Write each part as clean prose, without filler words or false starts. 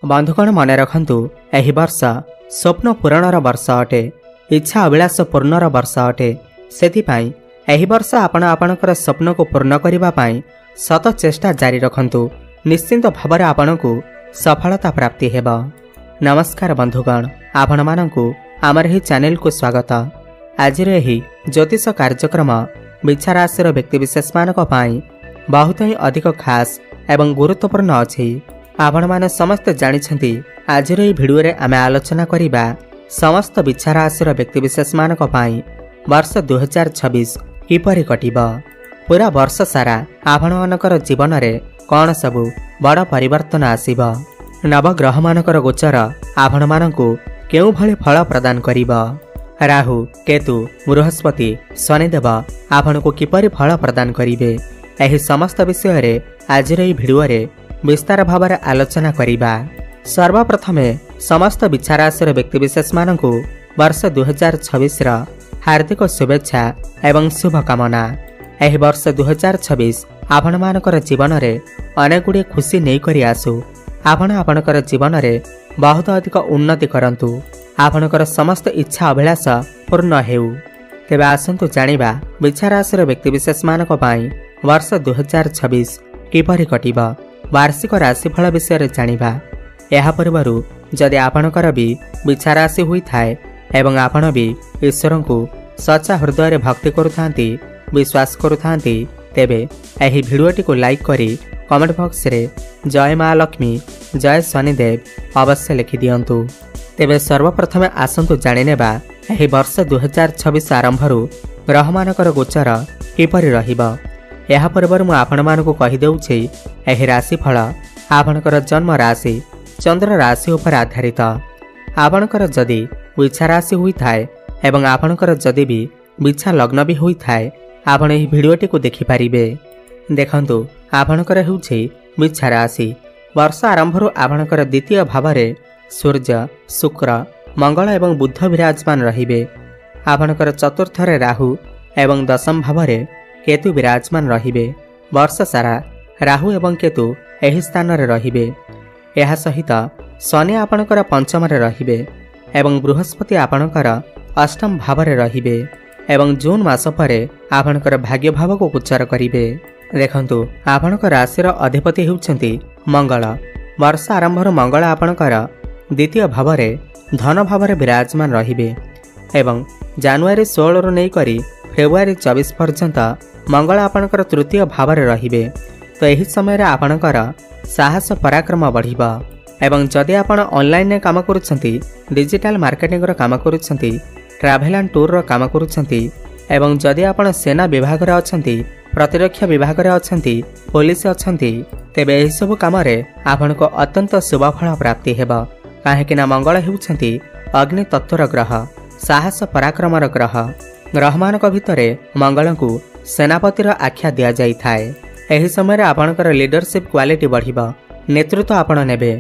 बंधुगण मन रखु एहि वर्ष स्वप्न पूरणर वर्ष अटे। इच्छा अभिलाष पूर्णर वर्ष अटे। सेथिपाई एहि वर्ष आपणकर स्वप्न को पूर्ण करने सत चेष्टा जारी रखु। निश्चिंत भाव आपको सफलता प्राप्ति हेब। नमस्कार बंधुगण, आपण मानकु आमर ही चैनल को स्वागत। आज ज्योतिष कार्यक्रम बिछा राशि व्यक्तिविशेष मानक बहुत ही अधिक खास एवं गुरुत्वपूर्ण अच्छी। आपण माने समस्त जानिछंती आज भिडियो रे आमे आलोचना करिबा समस्त बिछा राशि व्यक्तिविशेष मानक वर्ष 2026 किपरि कटिबा। पूरा वर्ष सारा आपण मानकर जीवन रे कौन सबु बड़ परिवर्तन आसीबा। नवग्रह मानकर गोचर आपण मानकु केउ भली फल प्रदान करिबा। राहु, केतु, बृहस्पति, शनिदेव आपण को किपरि फल प्रदान करिवे, एही समस्त विषय रे आज भिडियो रे विस्तार भाव आलोचना करिबा। सर्वप्रथमे समस्त बिछा राशि व्यक्तिविशेष मानकु वर्ष 2026 हार्दिक शुभेच्छा एवं शुभकामना। एही वर्ष 2026 आपण मानकर जीवन रे अनेक गुड़े खुशी नहीं करी आसु। आपणकर जीवन रे बहुत अधिक उन्नति करंतु। आपणकर समस्त इच्छा अभिलाष पूर्ण हेउ। तेबे आसंतु जानिबा बिछा राशि व्यक्तिविशेष मानक वर्ष 2026 किपरि कटिबा। वार्षिक राशिफल विषय जानिबा। यह पूर्व जदि आपणकर भी बिछा राशि हुई थाए एवं आपण भी ईश्वर को सच्चा हृदय भक्ति करुथांती, विश्वास करुथांती, तेबे एही भिडियोटी को लाइक करी कमेंट बॉक्स रे जय माँ लक्ष्मी, जय शनिदेव अवश्य लिखि दियंतु। तेबे सर्वप्रथमे आसंतु जानिनेबा एही वर्ष 2026 आरंभरू ग्रह मानकर गोचर किपरि रहिबा। यह पूर्व मु आपण मानकु कहि देउछि एही राशिफल आपणकर जन्म राशि चंद्र राशि उपर आधारित। आपणकर जदि बिछा राशि हुई थाए एवं आपणकर जदि भी बिछा लग्न भी हुई थाए आपण एही भिडियोटी को देखि पारिबे। देखंतु आपणकर हेउछि बिछा राशि। वर्ष आरंभरू आपणकर द्वितीय भाव रे सूर्य, शुक्र, मंगल एवं बुध विराजमान रहिबे। आपणकर चतुर्थ रे राहु एवं दशम भाव रे केतु विराजमान रहिबे। वर्ष सारा राहु एवं केतु एही स्थान रे रहिबे। एहा सहित शनि आपणकर पंचम रे रहिबे एवं बृहस्पति आपणकर अष्टम भाव रे रहिबे एवं जून मास परे आपणकर भाग्य भाव को गोचर करिवे। देखंतु आपणकर राशिर अधिपति हेउछंती मंगल। वर्ष आरंभर मंगल आपणकर द्वितीय भाव रे धन भाव रे विराजमान रहिबे एवं जनवरी 16 रु नै करी फेब्रुआरी 24 पर्यंत मंगल आपणकर तृतीय भाव रे रहिबे। तो यही समय रे आपणकर साहस पराक्रम बढ़िबा एवं जदि आपण ऑनलाइन ने काम करूछंती, डिजिटल मार्केटिंग रो काम करूछंती, ट्रैवल एंड टूर रो काम करूछंती एवं जदि आपण सेना विभाग रे अछंती, प्रतिरक्षा विभाग रे अछंती, पुलिस अछंती, तेबे एही सब काम रे आपनको अत्यंत शुभ फल प्राप्ति हेबा। काहेकि ना मंगल हेउछंती अग्नि तत्वर ग्रह, साहस पराक्रमर ग्रह। ग्रह मानक भितरे मंगल को सेनापतिर आख्या दिया जाई थाए। एही समय आपणकर लीडरशिप क्वालिटी बढ़िबा, नेतृत्व आपण नेबे।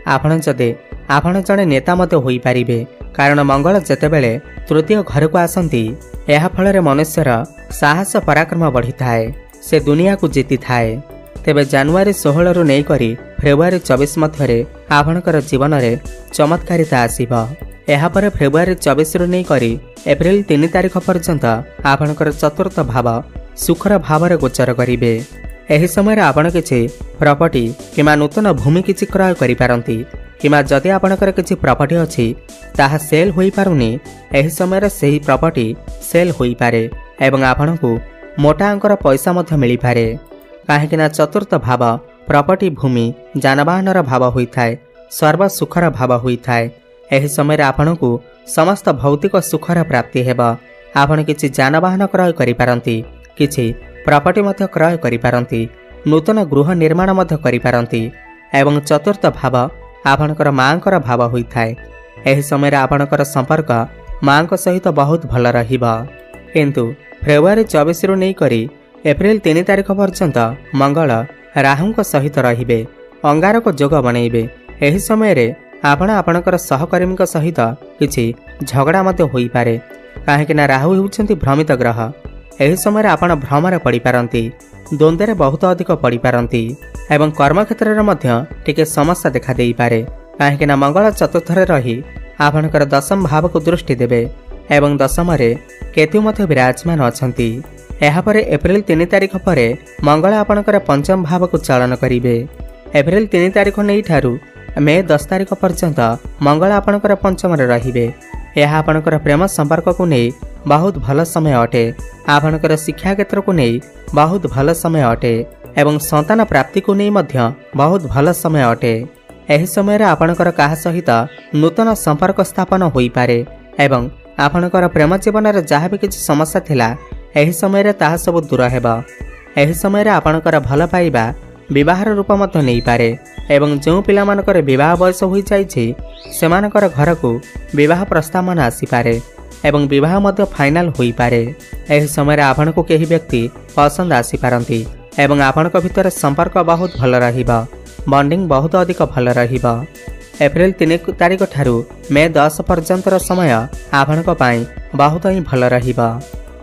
आपण जदे आपण जने नेता मते होई पारिबे, कारण मंगल जेतेबेले तृतीय घर को आसंती एहा फलरे मनुष्यर साहस पराक्रम बढ़ी थाए, से दुनिया को जीति थाए। तेबे जनवरी 16 रु नै करी फेब्रुआरी 24 मध्यरे आपणकर जीवन रे चमत्कारिता आसीबा। एहा परे फेब्रुआरी 24 रु नै करी एप्रिल 3 तारिख पर्यंत आपणकर चतुर्थ भाव सुखर भाव रे गोचर करिवे। एही समय आपण किछि प्रॉपर्टी किमा नूतन भूमि किछि क्रय करि पारंती, किमा जदि आपणकर किछि प्रॉपर्टी अछि ताहा सेल होई पारुनी, एही समय रे सेही प्रॉपर्टी सेल होई पारे एवं आपणकु मोटा अंकर पैसा मध्य मिली पारे। काहेकि ना चतुर्थ भाव प्रॉपर्टी भूमि जानवाहनर भाव होई थाए, सर्व सुखर भाव होई थाए। एही समय आपणकु समस्त भौतिक सुखर प्राप्ति हेबा। आपण किछि जानवाहन क्रय करि पारंती, किछि प्रॉपर्टी मध्य क्रय करि पारंती, नूतन गृह निर्माण मध्य करि पारंती एवं चतुर्थ भाव आपणकर मांकर भाव होई थाए। एही समय आपणकर संपर्क मांक सहित बहुत भल रहिबा। किंतु फेब्रुआरी 24 रु नै करी एप्रिल 3 तारिख पर्यंत मंगल राहुंक सहित रहिबे, अंगारक जोग बनैबे। एही समय रे आपण आपणकर सहकर्मी सहित किछि झगड़ा मध्य होई पारे, काहेकि ना राहु हेउछंती भ्रमित ग्रह। एही समय आपण भ्रमरे पड़ी पारंती, द्वंद्व बहुत अधिक पड़ी पारंती एवं कर्म क्षेत्र में टिके समस्या देखा दे पारे। कहीं मंगल चतुर्थ रही आपणकर दशम भाव को दृष्टि देवे एवं दशम केतु विराजमान अच्छा। यापर एप्रिल 3 तारिख पर मंगल आपणकर पंचम भाव को चलन करेंगे। एप्रिल 3 तारिख नहीं ठारू मे 10 तारिख पर्यंत मंगल आपणकर पंचम रे। यह आपणकर प्रेम संपर्क को नहीं बहुत भल समय अटे। आपणकर शिक्षा क्षेत्र को नहीं बहुत भल समय अटे एवं संतान प्राप्ति को नहीं मध्य बहुत भल समय अटे। यही समय आपणकर कहा सहित नूतन संपर्क स्थापन होई पारे एवं आपणकर प्रेम जीवन में जहाँ भी किसी समस्या थिला यही समय ताहा सब दूर हेबा। यही समय आपणकर भल पाइबा विवाहर रूप मध्य नहीं पारे एवं जो पिलामानकर विवाह बयस हो जाइछि सेमानकर घर को विवाह प्रस्ताव मान आसीपारे एवं विवाह मध्य फाइनाल होई पारे। यही समय आपण को केही व्यक्ति पसंद आसीपारंती एवं आपणक भितर संपर्क बहुत भल रहिबा। बॉन्डिंग बहुत अधिक भल रहिबा। एप्रिल 3 तारिख ठारू मे 10 पर्यंतर समय आपणक पाई बहुत ही भल रहिबा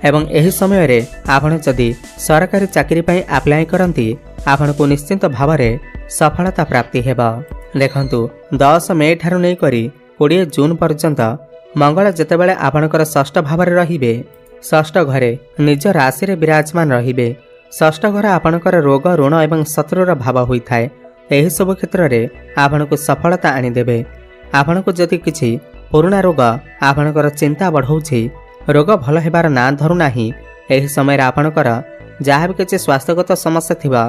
एवं एही समय रे आपण जदि सरकारी चाकरी पाई अप्लाई करंती आपण को निश्चित भाव में सफलता प्राप्ति हेबा। देखंतु 10 मे ठारू नहीं करी 20 जून पर्यंत मंगल जेतेबेले आपणकर षष्ठ भाव में रहिबे षष्ठ घरे निज राशि रे विराजमान रहिबे। षष्ठ घर आपणकर रोग ऋण एवं शत्रुर भाव होइथाय। एही सब क्षेत्र रे आपण को सफलता आनीदेवे। आपण को जदि किछि पुराना रोग आपणकर चिंता बढ़ाउछि रोग भल हेबार ना धरु नाही एही समय आपणकर जहाँ भी किसी स्वास्थ्यगत समस्या थिबा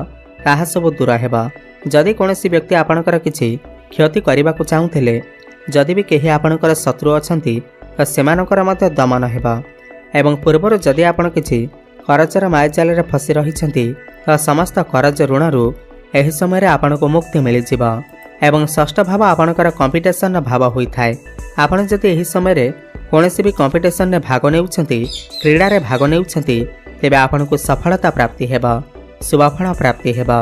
ताहा सब दूर हेबा। जदि कोनोसी व्यक्ति आपणकर किछि क्षति करने को चाहूथिले जदि भी केही आपणकर शत्रु अछंती तो सेमानकर मध्य दमन हेबा एवं पूर्वर जदि आपण किछि करजर मायाजाल रे फसी रहिछंती तो समस्त करज ऋणरू एही समय आपण को मुक्ति मिल जिबा एवं षष्ठ भाव आपणकर कंपिटिशन भाव होइथाय। आपण जदि एही समय कोनोसी भी कंपिटिशन ने भाग नेउछंती क्रीडा रे भाग नेउछंती तेबे आपण को सफलता प्राप्ति हेबा शुभफल प्राप्ति हेबा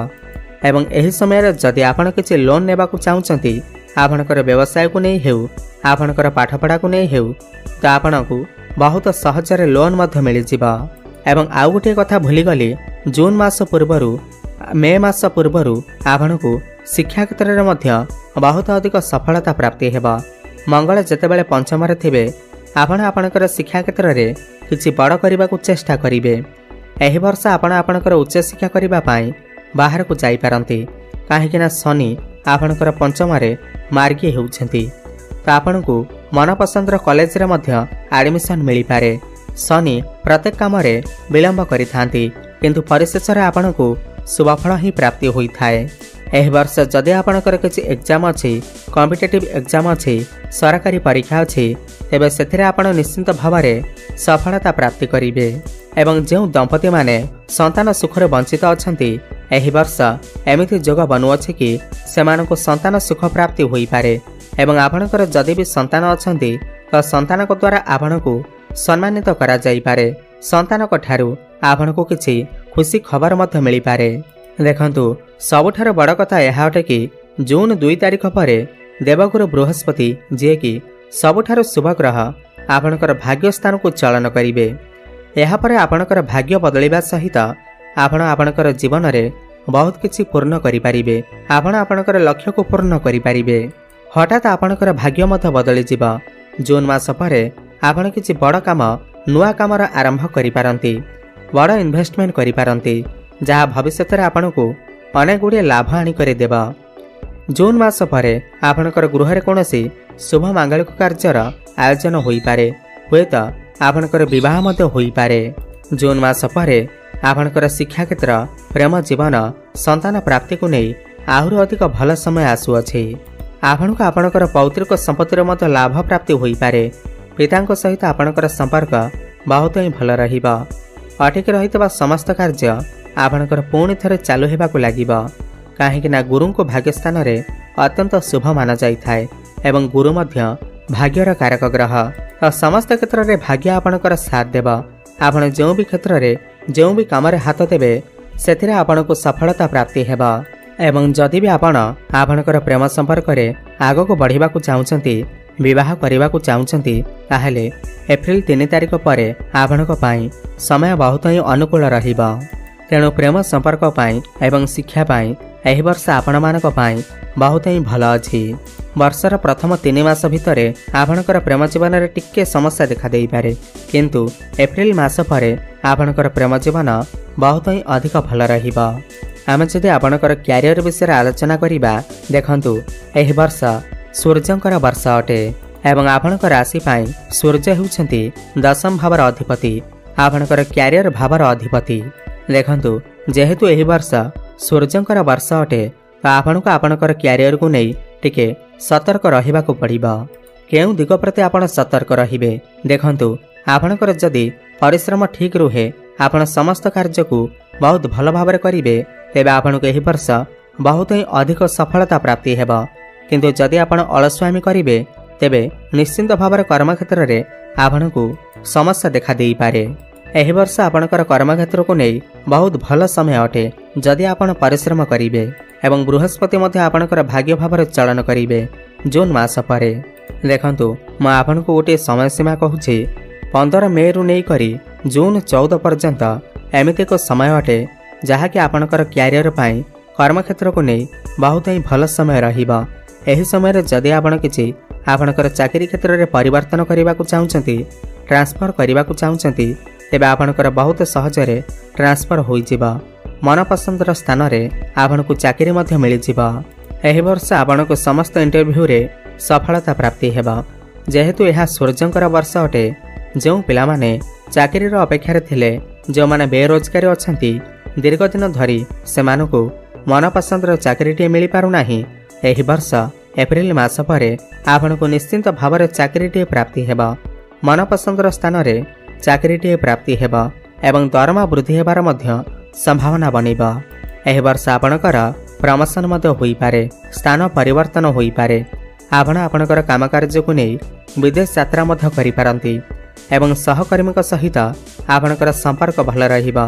एवं एही समय जदि आपण किछि लोन नेबा को चाहूछंती आपणकर व्यवसाय को नहीं हेउ आपणकर पाठपढ़ा को नहीं हेउ तो आपण को बहुत सहजरे लोन मध्य मिल जिबा। एवं आउ गोटे कथा भूली गली जून मास पूर्वरु मे मास पूर्वरु आपण को शिक्षा क्षेत्र में मध्य बहुत अधिक सफलता प्राप्ति हेबा। मंगल जेतेबेले पंचम रे थिबे आपण आपणकर शिक्षा क्षेत्र में किछि बड़ करबा को चेष्टा करिवे। एही वर्ष आपण आपणकर उच्च शिक्षा करिबा पाई बाहर को जाई पारंती काहेकि ना शनि आपणकर पंचम रे मार्गी हेउछंती तो आपण को मनपसंदर कॉलेज रे मध्य एडमिशन मिली पारे। शनि प्रत्येक काम रे विलंब करिथांती किंतु परिशेष रे आपण को शुभफल ही प्राप्ति होई थाए। एही वर्ष जदि आपणकर किछि एग्जाम अछि कॉम्पिटिटिव एग्जाम अछि सरकारी परीक्षा अछि तेबे सेथिरे आपण निश्चित भाव में सफलता प्राप्ति करिवे एवं जो दंपति माने संतान सुखरे वंचित अछंती एही वर्ष एमिति जोग बनुअछि कि सेमानको संतान सुख प्राप्ति होई पारे एवं आपणकर जदि भी संतान अछंती तो संतान को द्वारा आपणको सम्मानित करा जाई पारे। संतान को ठारू आपणको किछि खुशी खबर मध्य मिली पारे। देखंतु सबुठार बड़ कथा यह अटे कि जून 2 तारिख पर देवगुरु बृहस्पति जे कि सबुठार शुभ ग्रह आपणकर भाग्य स्थान को चलन करिवे। यह पर आपणकर भाग्य बदलिबा सहित आपण आपणकर जीवन में बहुत किछि पूर्ण करि परिबे। आपण आपणकर लक्ष्य को पूर्ण करि परिबे। हठात आपणकर भाग्य मध्य बदली जिबा। जून मास पर आपण किछि बड़ काम नुआ कामर आरंभ करि पारंती बड़ इन्वेस्टमेंट करि पारंती जहाँ भविष्य में आपण को अनेक गुड़िए लाभ आनी कर देबा। जून मास पर आपणकर गृह रे कोनोसी शुभ मांगलिक कार्यर आयोजन होई पारे हुए तो आपणकर विवाह मध्य होई पारे। जून मास पर आपणकर शिक्षा क्षेत्र प्रेम जीवन संतान प्राप्ति को नहीं आहुरी अधिक भल समय आसुअछि। आपण को आपणकर पौत्रिक संपत्तिर मध्य लाभ प्राप्ति होई पारे। पितांक सहित आपणकर संपर्क बहुत ही भल रहिबा। अटकी रहितबा समस्त कार्य आपणकर पुणी थरे चालू हेबाकु लागिबा काहेकि ना गुरु को भाग्यस्थान रे अत्यंत शुभ माना जाइथाय एवं गुरु मध्य भाग्यर कारक ग्रह और समस्त क्षेत्र रे भाग्य आपणकर साथ देबा। आपण जो भी क्षेत्र रे जो भी काम रे हाथ देबे सेथिरे आपण को सफलता प्राप्ति हेबा एवं जदि भी आपणकर प्रेम संपर्क रे आगो को बढ़िबाकु चाहुचंती विवाह करने चाहूँगी ताहले एप्रिल 3 तारिख पर आपणक पाई समय बहुत ही अनुकूल रहिबा। तेणु प्रेम संपर्क पाई एवं शिक्षा पाई एही वर्ष आपण मानक पाई बहुत ही भल अछि। वर्षर प्रथम 3 मास भितर आपणकर प्रेम जीवन में टिके समस्या देखा दे पारे, किंतु एप्रिल मास पर आपणकर प्रेम जीवन बहुत ही अधिक भल रहिबा। आमे जदि आपणकर क्यारियर विषय आलोचना करिबा, देखंतु एही वर्ष सूर्यंकर वर्ष अटे एवं आपणकर राशि पाई सूर्य हेउछंती दशम भावर अधिपति, आपणकर क्यारियर भावर अधिपति। देखंतु जेहेतु एही वर्ष सूर्यंकर वर्ष अटे तो आपणको आपणकर क्यारियर को नहीं टिके सतर्क रहिबाकु पड़िबा। केउ दिग प्रति आपण सतर्क रहिबे, देखंतु आपणकर जदि परिश्रम ठीक रुहे, आपण समस्त कार्य को बहुत भल भाव करिवे, तेबे आपणको एही वर्ष बहुत ही अधिक सफलता प्राप्ति हेबा। किंतु जदि आपण अलस्वामी करिवे, तेबे निश्चिंत भाव कर्मक्षेत्र रे आपणको समस्या देखा देई पारे। एही वर्ष आपणकर कर्मक्षेत्र को नहीं बहुत भल समय अटे जदि आपण परिश्रम करिवे एवं बृहस्पति मध्य आपणकर भाग्य भाव चलन करिवे जून मास परे। देखंतु म आपनको गोटे समय सीमा कहूछि 15 मे रु नहीं करी जून 14 पर्यंत एमिति एक समय अटे जहाँकि आपणकर क्यारियर पाई कर्मक्षेत्र को नहीं बहुत ही भल समय रहिबा। एही समय जदि आपण किछि आपणकर चाकरी क्षेत्र में परिवर्तन करने को चाहूँगी, ट्रांसफर करने को चाहूँगी, तेबे आपणकर बहुत सहजरे ट्रांसफर होइजिबा। मनपसंदर स्थान में आपण को चाकरी मध्य मिलिजिबा। एही वर्ष आपण को समस्त इंटरव्यू रे सफलता प्राप्ति हेबा। जेहेतु यह सूर्यंकर वर्ष अटे, जो पिला माने चाकरी अपेक्षा थिले, जो माने बेरोजगारी अछंती, दीर्घ दिन धरी सेमानकु मनपसंदर चाकरीटे मिल पारु नाही, एही वर्ष एप्रिल मास परे आपण को निश्चिंत भाव में चाकरीटे प्राप्ति हेबा। मनपसंदर स्थान में चाकरीटे प्राप्ति हेबा एवं दरमा वृद्धि हेबार मध्य संभावना बनिबा। एही वर्ष आपणकर प्रमोशन मध्य होई पारे, स्थान परिवर्तन होई पारे। आपण आपणकर काम कार्य को नहीं विदेश यात्रा मध्य करि पारंती एवं सहकर्मी सहित आपणकर संपर्क भल रहिबा।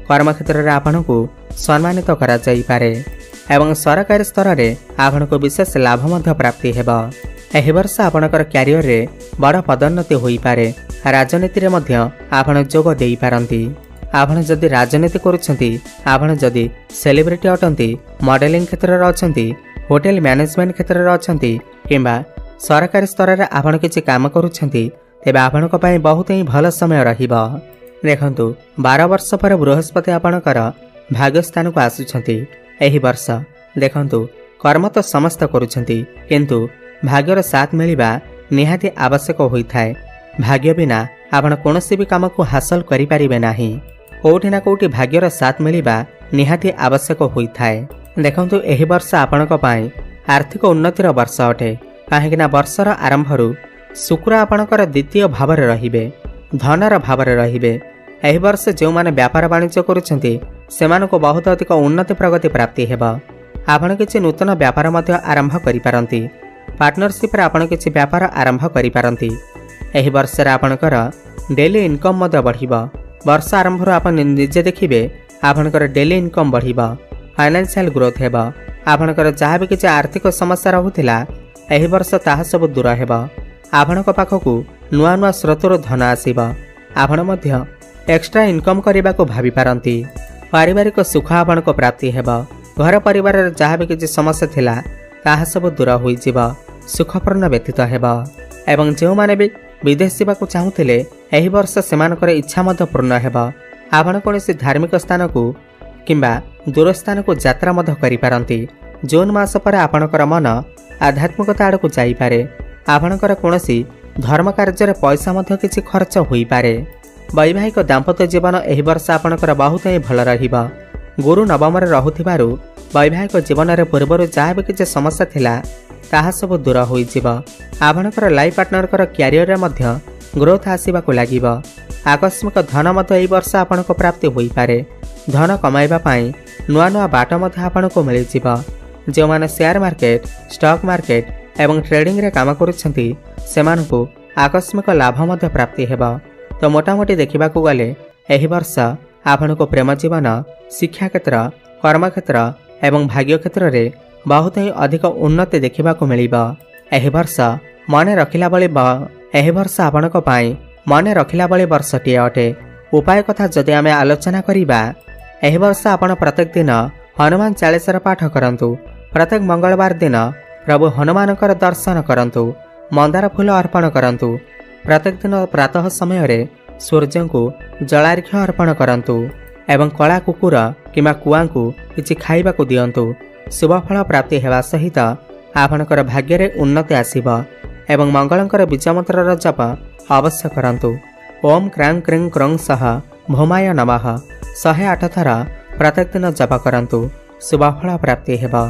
कर्मक्षेत्र में आपणको सम्मानित करा जाई पारे एवं सरकारी स्तर में आपणको विशेष लाभ मध्य प्राप्ति हेबा। एही वर्ष आपणकर क्यारियर रे बड़ पदोन्नति होई पारे। राजनीति रे मध्य आपण जोग देई पारंती। आपण जदि राजनीति करुछंती, आपण जदि सेलिब्रिटी अटंती, मॉडलिंग क्षेत्र रे अछंती, होटल मैनेजमेंट क्षेत्र रे अछंती, किंबा सरकारी स्तर रे आपण किछि काम करुछंती, तेबे आपणको पई बहुत ही भल समय रहिबा। देखंतु 12 वर्ष पर बृहस्पति आपणकर भाग्य स्थान को आसुछंती। एही वर्ष देखंतु कर्म तो समस्त करुछंती, किंतु भाग्यर साथ मिलिबा निहाती आवश्यक होइथाय। भाग्य बिना आपण कोनोसी भी काम को हासिल करि परिबे नाही। कोठी ना कोठी भाग्यर साथ मिलिबा निहाती आवश्यक होइथाय। देखंतु एही वर्ष आपणक पई आर्थिक उन्नतिर वर्ष अटे, काहेकिना वर्षर आरंभरू शुक्र आपणकर द्वितीय भाव में रहिबे, धनर भाव में रहिबे। एही वर्ष जो माने व्यापार वाणिज्य करुछंती सेमानको बहुत अधिक उन्नति प्रगति प्राप्ति हेबा। आपण किछि नूतन व्यापार मध्य आरंभ करि पारंती। पार्टनरशिप रे आपण किछि व्यापार आरंभ करि पारंती। एही वर्ष रे आपणकर डेली इनकम मध्य बढ़िबा। वर्ष आरंभरू आपण निजे देखिबे आपणकर डेली इनकम बढ़िबा, फाइनेंशियल ग्रोथ हेबा। आपणकर जहाँ भी किछि आर्थिक समस्या रहुथिला एही वर्ष ताहा सब दूर हेबा। आपणक पाखकु नुआ नुआ स्रोतरो धन आसीबा। आपण मध्य एक्स्ट्रा इनकम करने को भावी पारंती। पारिवारिक सुख आपणको प्राप्ति हेबा। घर परिवार जहाँ भी किछि समस्या थिला ताहा सब दूर होइजिबा, सुखपूर्ण व्यतीत हेबा। एवं जो माने भी विदेश जावाक चाहूथिले एही वर्ष सेमानकर इच्छा मध्य पूर्ण हेबा। आपण कोनोसी धार्मिक स्थान को किंबा दूर स्थान को यात्रा मध्य करि पारंती। जून मास पर आपणकर मन आध्यात्मिकता आड़ को जाई पारे। आपणकर कोनोसी धर्म कार्य पैसा मध्य किछि खर्च होई पारे। वैवाहिक दाम्पत्य जीवन एही वर्ष आपणकर बहुत ही भल रहिबा। गुरु नवम रे रहुथिबारु वैवाहिक जीवन रे पूर्वरु जहाँ भी किछि समस्या थिला ताहा सब दूर होइजिबा। आपणकर लाइफ पार्टनरकर क्यारियर रे मध्य ग्रोथ आसीबाकु लागिबा। आकस्मिक धन मध्य एही वर्ष आपणको प्राप्ति होई पारे। धन कमाइबा पाई नुआ नुआ बाट मध्य आपणको मिलिजिबा। जो माने शेयर मार्केट, स्टॉक मार्केट एवं ट्रेडिंग रे काम करुछंती सेमानकु आकस्मिक लाभ मध्य प्राप्ति हेबा। तो मोटामोटी देखिबाकु गले एही वर्ष आपणको प्रेम जीवन, शिक्षा क्षेत्र, कर्म क्षेत्र एवं भाग्य क्षेत्र रे बहुत ही अधिक उन्नति देखिबाकु मिलिबा। एही वर्ष मने रखिला बळे एही वर्ष आपणको पाई मने रखिला बळे वर्षटिए अटे। उपाय कथा जदि आमे आलोचना करिबा, एही वर्ष आपण प्रत्येक दिन हनुमान 40 पाठ करंतु। प्रत्येक मंगलवार दिन प्रभु हनुमानकर दर्शन करंतु, मंदार फूल अर्पण करंतु। प्रत्येक दिन प्रातः समय सूर्य को जलार्घ्य अर्पण करंतु एवं कला कुकुर किंवा कुआ को किछि खाइबाकु दियंतु। शुभफल प्राप्ति हेबा सहित आपणकर भाग्य रे उन्नति आसीब एवं मंगलंकर बीजमंत्रर जप अवश्य करंतु। ओम क्रां क्रीं क्रं सह भौमाय नमः 108 थर प्रत्येक दिन जप करंतु। शुभफल प्राप्ति हेबा।